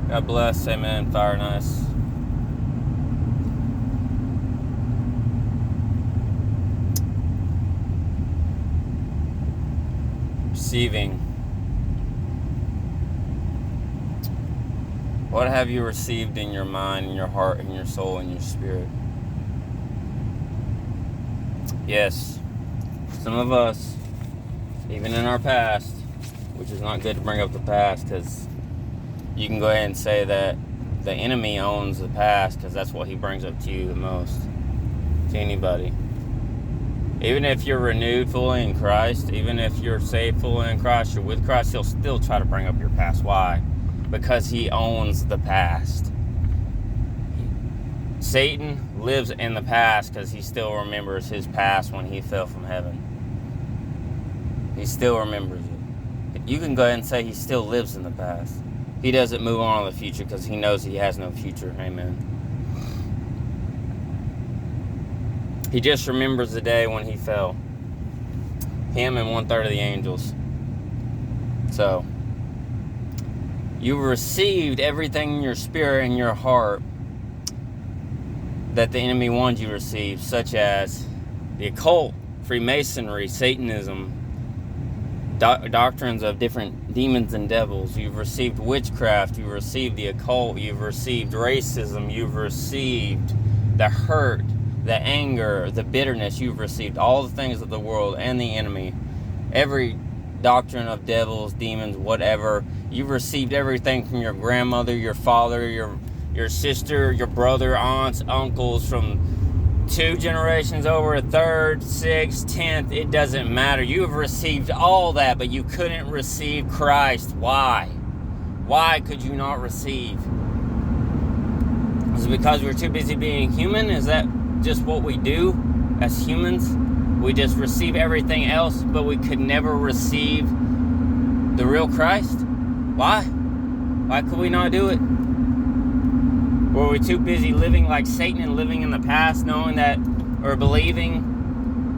God bless. Amen. Fire nice. Receiving. What have you received in your mind, in your heart, in your soul, in your spirit? Yes, some of us, even in our past, which is not good to bring up the past, because you can go ahead and say that the enemy owns the past, because that's what he brings up to you the most, to anybody. Even if you're renewed fully in Christ, even if you're saved fully in Christ, you're with Christ, he'll still try to bring up your past. Why? Because he owns the past. Satan lives in the past because he still remembers his past when he fell from heaven. He still remembers it. You can go ahead and say he still lives in the past. He doesn't move on to the future because he knows he has no future. Amen. He just remembers the day when he fell. Him and 1/3 of the angels. So, you received everything in your spirit and your heart that the enemy wanted you to receive, such as the occult, Freemasonry, Satanism, doctrines of different demons and devils. You've received witchcraft, you've received the occult, you've received racism, you've received the hurt, the anger, the bitterness. You've received all the things of the world and the enemy. Every doctrine of devils, demons, whatever. You've received everything from your grandmother, your father, your sister, your brother, aunts, uncles, from 2 generations over, a 3rd, 6th, 10th. It doesn't matter. You have received all that, but you couldn't receive Christ. Why? Why could you not receive? Is it because we're too busy being human? Is that just what we do as humans? We just receive everything else, but we could never receive the real Christ? Why? Why could we not do it? Were we too busy living like Satan and living in the past, knowing that, or believing,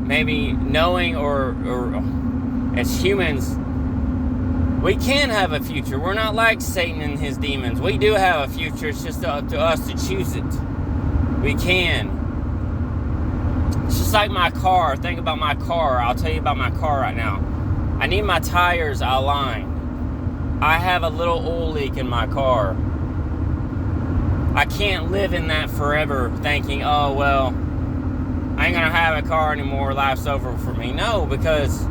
maybe knowing, or as humans, we can have a future. We're not like Satan and his demons. We do have a future. It's just up to us to choose it. We can. It's just like my car. Think about my car. I'll tell you about my car right now. I need my tires aligned. I have a little oil leak in my car. I can't live in that forever thinking, oh, well, I ain't going to have a car anymore. Life's over for me. No, because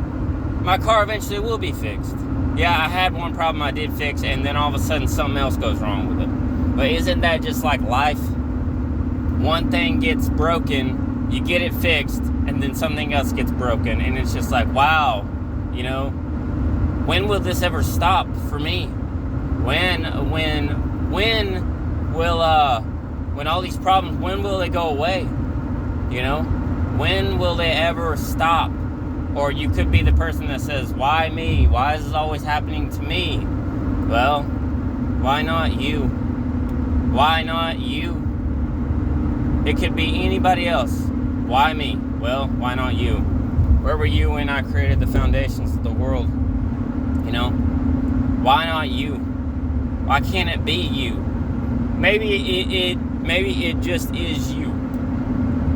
my car eventually will be fixed. Yeah, I had one problem I did fix, and then all of a sudden something else goes wrong with it. But isn't that just like life? One thing gets broken, you get it fixed, and then something else gets broken. And it's just like, wow, you know, when will this ever stop for me? When all these problems, when will they go away? You know, when will they ever stop? Or you could be the person that says, why me? Why is this always happening to me? Well, why not you? Why not you? It could be anybody else. Why me? Well, why not you? Where were you when I created the foundations of the world? You know, why not you? Why can't it be you? Maybe it just is you.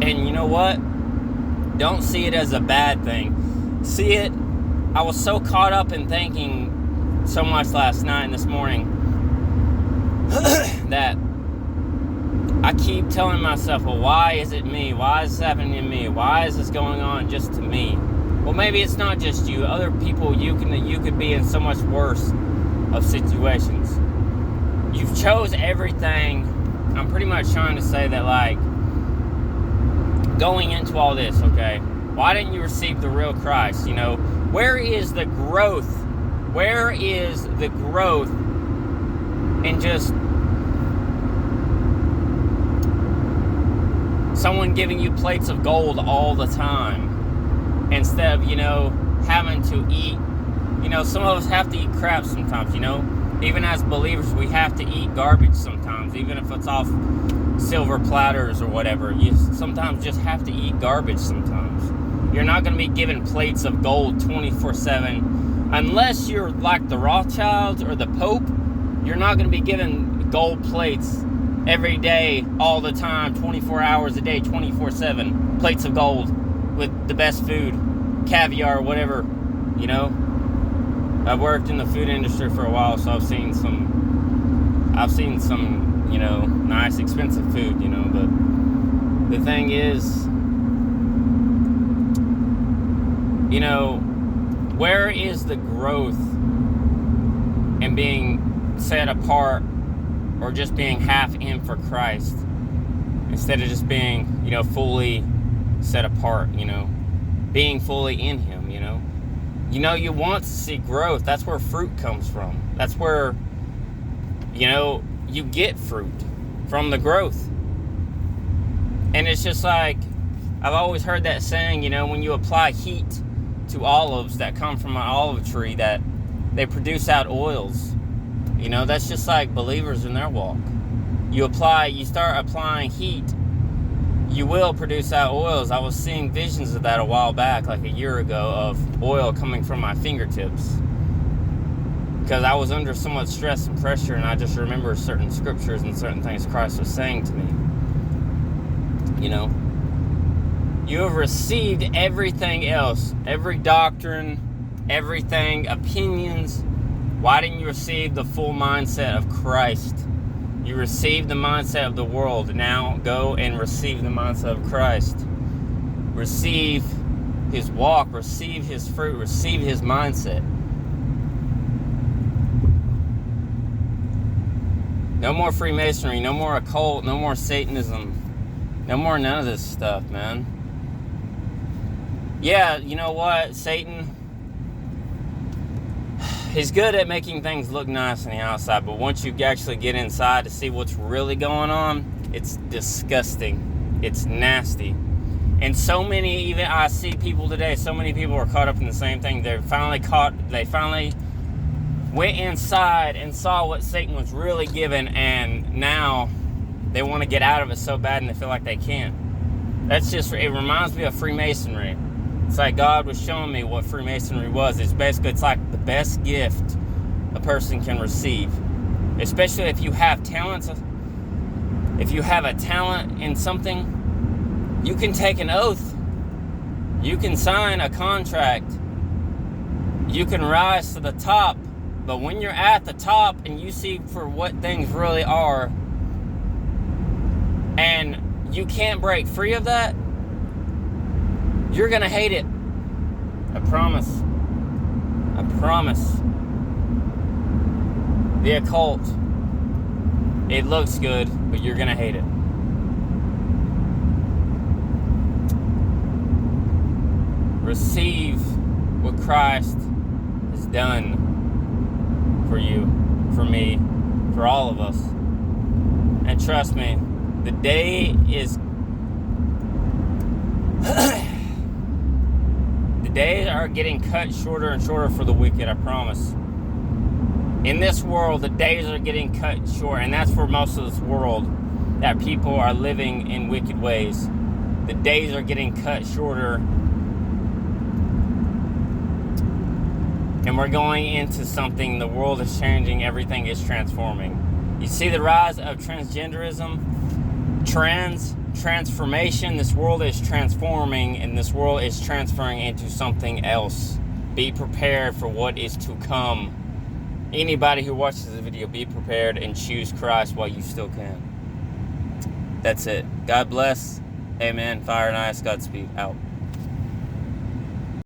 And you know what? Don't see it as a bad thing. See it, I was so caught up in thinking so much last night and this morning that I keep telling myself, well, why is it me? Why is this happening to me? Why is this going on just to me? Well, maybe it's not just you. Other people, you could be in so much worse of situations. You've chose everything. I'm pretty much trying to say that, like, going into all this, okay, why didn't you receive the real Christ? You know, where is the growth? Where is the growth in just someone giving you plates of gold all the time instead of, you know, having to eat? You know, some of us have to eat crap sometimes, you know. Even as believers, we have to eat garbage sometimes, even if it's off silver platters or whatever. You sometimes just have to eat garbage sometimes. You're not going to be given plates of gold 24/7. Unless you're like the Rothschilds or the Pope, you're not going to be given gold plates every day, all the time, 24 hours a day, 24/7. Plates of gold with the best food, caviar, whatever, you know. I've worked in the food industry for a while, so I've seen some, you know, nice, expensive food, you know. But the thing is, you know, where is the growth in being set apart, or just being half in for Christ, instead of just being, you know, fully set apart, you know, being fully in Him, you know. You know, you want to see growth. That's where fruit comes from. That's where, you know, you get fruit from the growth. And it's just like, I've always heard that saying, you know, when you apply heat to olives that come from an olive tree, that they produce out oils. You know, that's just like believers in their walk. You start applying heat, you will produce out oils. I was seeing visions of that a while back, like a year ago, of oil coming from my fingertips. Because I was under so much stress and pressure, and I just remember certain scriptures and certain things Christ was saying to me. You know, you have received everything else, every doctrine, everything, opinions. Why didn't you receive the full mindset of Christ? You received the mindset of the world. Now go and receive the mindset of Christ. Receive His walk, receive His fruit, receive His mindset. No more Freemasonry, no more occult, no more Satanism, no more none of this stuff, man. Yeah, you know what? Satan, he's good at making things look nice on the outside, but once you actually get inside to see what's really going on, it's disgusting. It's nasty. And so many, even I see people today, so many people are caught up in the same thing. They finally went inside and saw what Satan was really giving, and now they want to get out of it so bad and they feel like they can't. It reminds me of Freemasonry. It's like God was showing me what Freemasonry was. It's like the best gift a person can receive. Especially if you have talents. If you have a talent in something, you can take an oath. You can sign a contract. You can rise to the top. But when you're at the top and you see for what things really are, and you can't break free of that, you're going to hate it. I promise. I promise. The occult, it looks good, but you're going to hate it. Receive what Christ has done for you, for me, for all of us. And trust me, the day is... the days are getting cut shorter and shorter for the wicked, I promise. In this world, the days are getting cut short, and that's for most of this world, that people are living in wicked ways. The days are getting cut shorter, and we're going into something. The world is changing, everything is transforming. You see the rise of transgenderism, transformation. This world is transforming, and this world is transferring into something else. Be prepared for what is to come. Anybody who watches this video, be prepared and choose Christ while you still can. That's it. God bless. Amen. Fire and ice. Godspeed. Out.